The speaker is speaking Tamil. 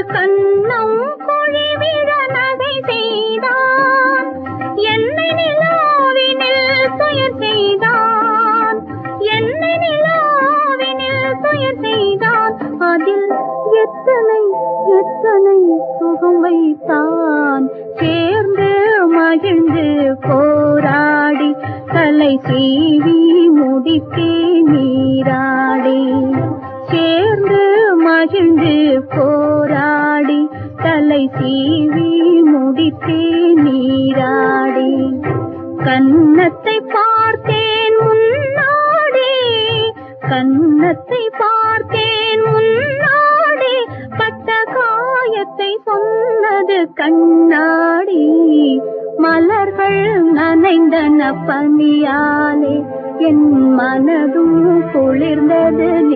கண்ணம் பொழிவிட நகை செய்தான். என்னை நிலாவினில் துயர் செய்தான். என்னை நிலாவினில் துயர் செய்தான். அதில் எத்தனை எத்தனை சுகம் வைத்தான். சேர்ந்து மகிழ்ந்து போராடி தலை சீவி முடித்தே நீராடி. சேர்ந்து மகிழ்ந்து போராடி தலை சீவி முடித்தே நீராடி. கன்னத்தை பார்த்தேன் முன்னாடி. கன்னத்தை பார்த்தேன் முன்னாடி. பட்ட காயத்தை சொன்னது கண்ணாடி. மலர்கள் நனைந்தன பனியாலே என் மனதும் குளிர்ந்தது.